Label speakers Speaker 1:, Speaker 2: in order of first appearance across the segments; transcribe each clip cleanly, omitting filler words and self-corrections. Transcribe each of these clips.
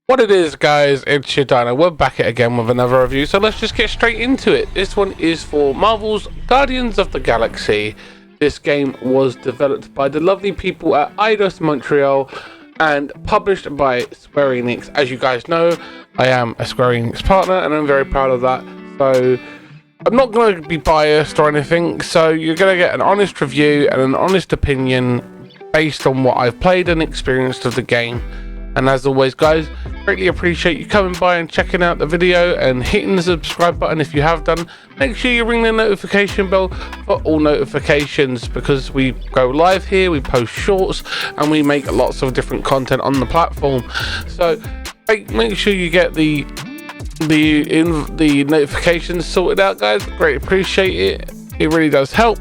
Speaker 1: What it is, guys, it's your Dino. We're back at again with another review, so let's just get straight into it. This one is for Marvel's Guardians of the Galaxy. This game was developed by the lovely people at Eidos Montreal and published by Square Enix. As you guys know, I am a Square Enix partner and I'm very proud of that. So I'm not going to be biased or anything, so you're going to get an honest review and an honest opinion based on what I've played and experienced of the game. And as always, guys, greatly appreciate you coming by and checking out the video and hitting the subscribe button if you have done. Make sure you ring the notification bell for all notifications, because we go live here, we post shorts, and we make lots of different content on the platform. So make sure you get the notifications sorted out, guys. Greatly appreciate it. It really does help.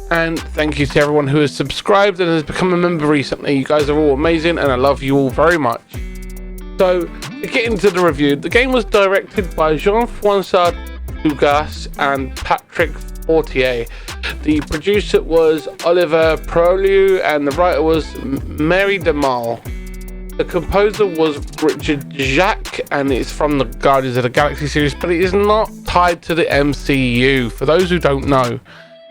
Speaker 1: And thank you to everyone who has subscribed and has become a member recently. You guys are all amazing and I love you all very much. So, to get into the review, the game was directed by Jean-François Dugas and Patrick Fortier. The producer was Oliver Prolieu and the writer was Mary DeMal. The composer was Richard Jacques and it's from the Guardians of the Galaxy series, but it is not tied to the MCU. For those who don't know,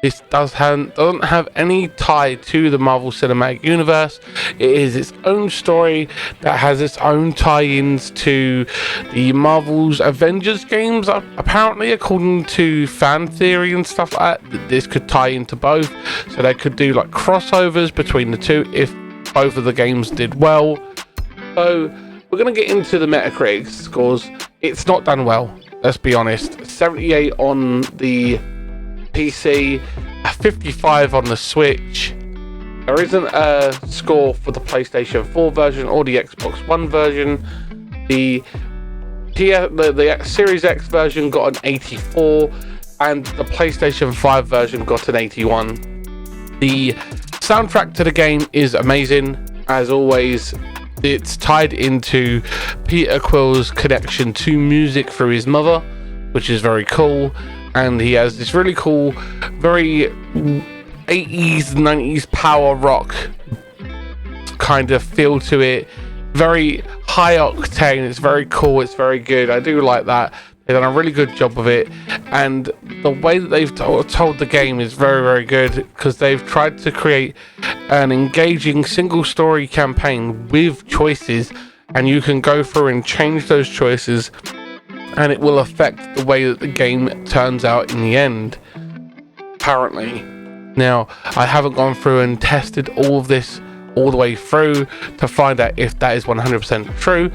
Speaker 1: this doesn't have any tie to the Marvel Cinematic Universe. It is its own story that has its own tie-ins to the Marvel's Avengers games, apparently, according to fan theory and stuff like that. This could tie into both, so they could do like crossovers between the two if both of the games did well. So we're going to get into the Metacritic scores. It's not done well, let's be honest. 78 on the PC, 55 on the Switch. There isn't a score for the PlayStation 4 version or the Xbox One version. The Series X version got an 84 and the PlayStation 5 version got an 81. The soundtrack to the game is amazing. As always, it's tied into Peter Quill's connection to music through his mother, which is very cool. And he has this really cool, very 80s, 90s power rock kind of feel to it. Very high octane, it's very cool, it's very good. I do like that. They've done a really good job of it. And the way that they've told the game is very, very good, because they've tried to create an engaging single story campaign with choices. And you can go through and change those choices, and it will affect the way that the game turns out in the end, apparently. Now, I haven't gone through and tested all of this all the way through to find out if that is 100% true.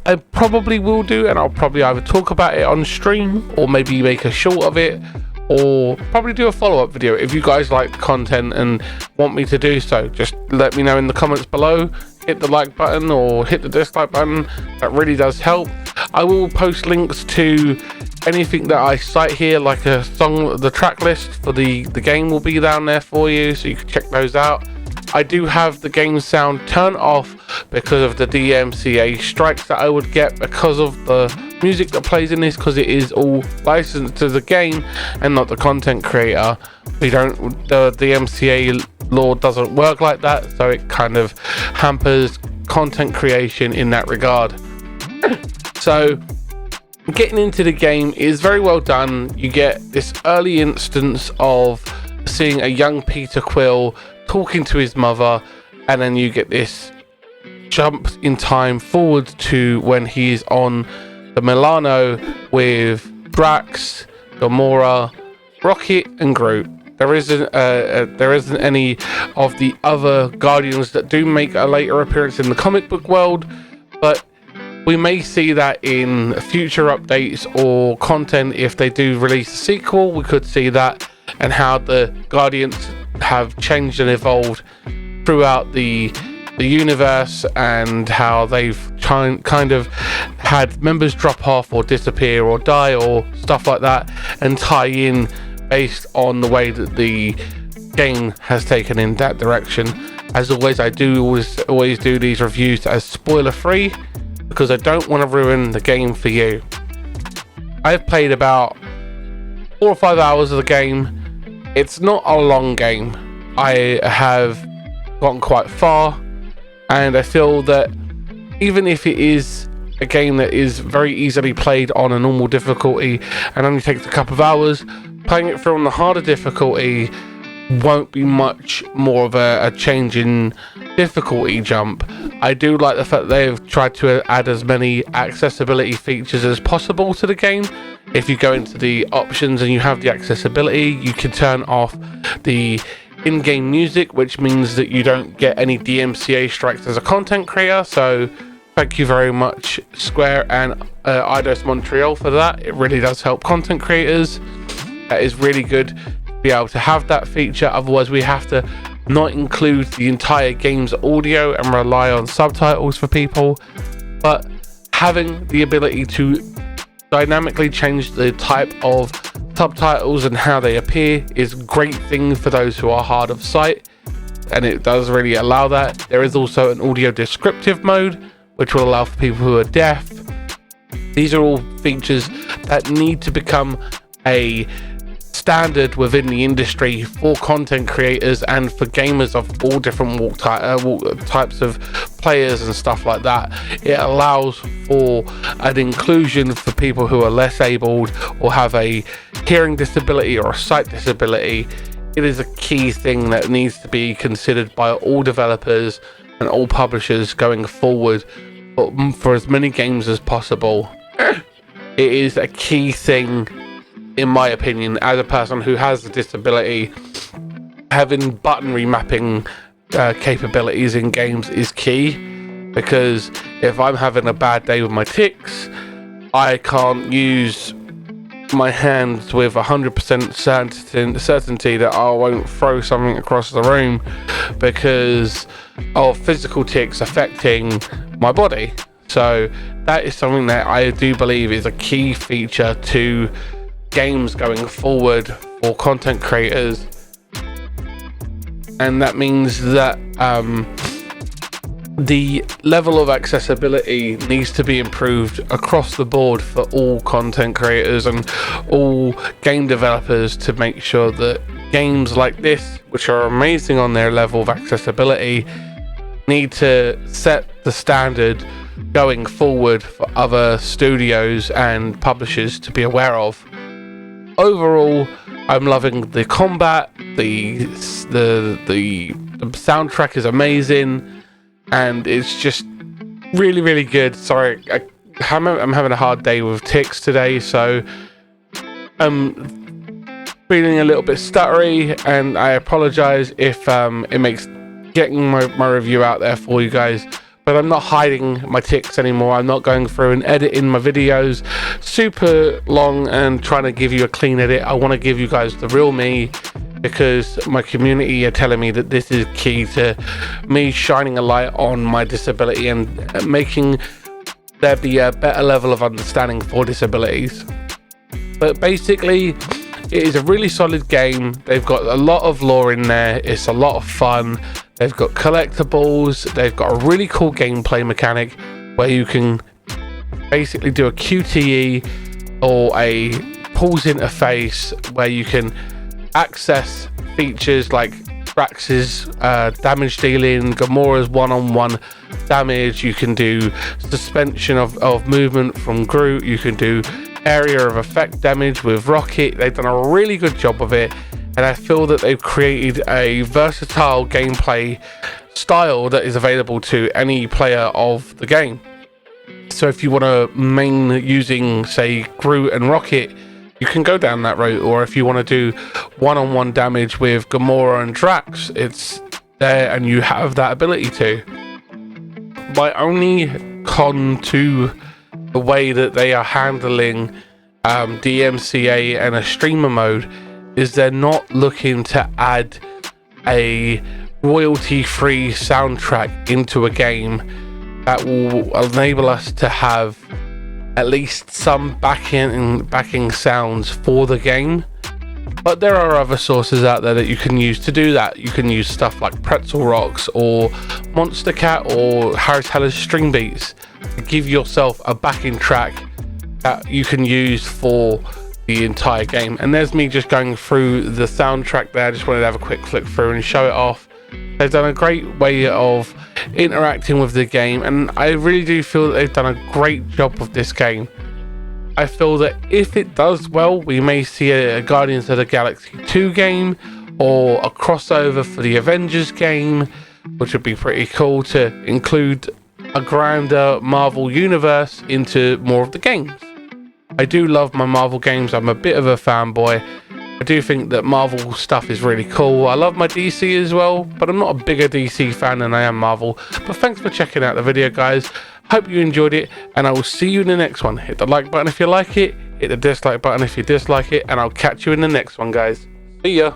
Speaker 1: I probably will do, and I'll probably either talk about it on stream or maybe make a short of it, or probably do a follow-up video. If you guys like the content and want me to do so, just let me know in the comments below. Hit the like button or hit the dislike button. That really does help. I will post links to anything that I cite here, like a song, the track list for the game will be down there for you, so you can check those out. I do have the game sound turned off because of the DMCA strikes that I would get because of the music that plays in this, because it is all licensed to the game and not the content creator. The DMCA law doesn't work like that, so it kind of hampers content creation in that regard. So getting into the game is very well done. You get this early instance of seeing a young Peter Quill talking to his mother, and then you get this jump in time forward to when he's on the Milano with Drax, Gamora, Rocket and Groot. There isn't any of the other Guardians that do make a later appearance in the comic book world, but we may see that in future updates or content. If they do release a sequel, we could see that, and how the Guardians have changed and evolved throughout the universe, and how they've kind of had members drop off or disappear or die or stuff like that, and tie in based on the way that the game has taken in that direction. As always, I do always do these reviews as spoiler free, because I don't want to ruin the game for you. I've played about 4 or 5 hours of the game. It's not a long game. I have gotten quite far, and I feel that even if it is a game that is very easily played on a normal difficulty and only takes a couple of hours. Playing it through on the harder difficulty won't be much more of a change in difficulty jump. I do like the fact that they've tried to add as many accessibility features as possible to the game. If you go into the options and you have the accessibility, you can turn off the in-game music, which means that you don't get any DMCA strikes as a content creator. So thank you very much, Square and Eidos Montreal, for that. It really does help content creators. That is really good to be able to have that feature. Otherwise, we have to not include the entire game's audio and rely on subtitles for people. But having the ability to dynamically change the type of subtitles and how they appear is a great thing for those who are hard of sight, and it does really allow that. There is also an audio descriptive mode, which will allow for people who are deaf. These are all features that need to become a standard within the industry for content creators and for gamers of all different types of players and stuff like that. It allows for an inclusion for people who are less abled or have a hearing disability or a sight disability. It is a key thing that needs to be considered by all developers and all publishers going forward for as many games as possible. It is a key thing, in my opinion, as a person who has a disability. Having button remapping capabilities in games is key, because if I'm having a bad day with my tics, I can't use my hands with 100% certainty that I won't throw something across the room because of physical tics affecting my body. So that is something that I do believe is a key feature to games going forward for content creators, and that means that the level of accessibility needs to be improved across the board for all content creators and all game developers to make sure that games like this, which are amazing on their level of accessibility, need to set the standard going forward for other studios and publishers to be aware of. Overall, I'm loving the combat. The soundtrack is amazing, and it's just really, really good. Sorry, I'm having a hard day with tics today, so I'm feeling a little bit stuttery, and I apologize if it makes getting my review out there for you guys. But I'm not hiding my tics anymore. I'm not going through and editing my videos super long and trying to give you a clean edit. I want to give you guys the real me, because my community are telling me that this is key to me shining a light on my disability and making there be a better level of understanding for disabilities. But basically, it is a really solid game. They've got a lot of lore in there. It's a lot of fun. They've got collectibles. They've got a really cool gameplay mechanic where you can basically do a QTE or a pause interface where you can access features like Drax's damage dealing, Gamora's one-on-one damage. You can do suspension of movement from Groot. You can do area of effect damage with Rocket. They've done a really good job of it, and I feel that they've created a versatile gameplay style that is available to any player of the game. So if you want to main using, say, Groot and Rocket, you can go down that route. Or if you want to do one-on-one damage with Gamora and Drax, it's there and you have that ability to. My only con to the way that they are handling DMCA and a streamer mode is they're not looking to add a royalty-free soundtrack into a game that will enable us to have at least some backing sounds for the game. But there are other sources out there that you can use to do that. You can use stuff like Pretzel Rocks or Monster Cat or Harry Teller's String Beats to give yourself a backing track that you can use for the entire game. And there's me just going through the soundtrack there. I just wanted to have a quick flick through and show it off. They've done a great way of interacting with the game, and I really do feel that they've done a great job with this game. I feel that if it does well, we may see a Guardians of the Galaxy 2 game, or a crossover for the Avengers game, which would be pretty cool to include a grander Marvel universe into more of the games. I do love my Marvel games. I'm a bit of a fanboy. I do think that Marvel stuff is really cool. I love my DC as well, but I'm not a bigger DC fan than I am Marvel. But thanks for checking out the video, guys. Hope you enjoyed it, and I will see you in the next one. Hit the like button if you like it, hit the dislike button if you dislike it, and I'll catch you in the next one, guys. See ya.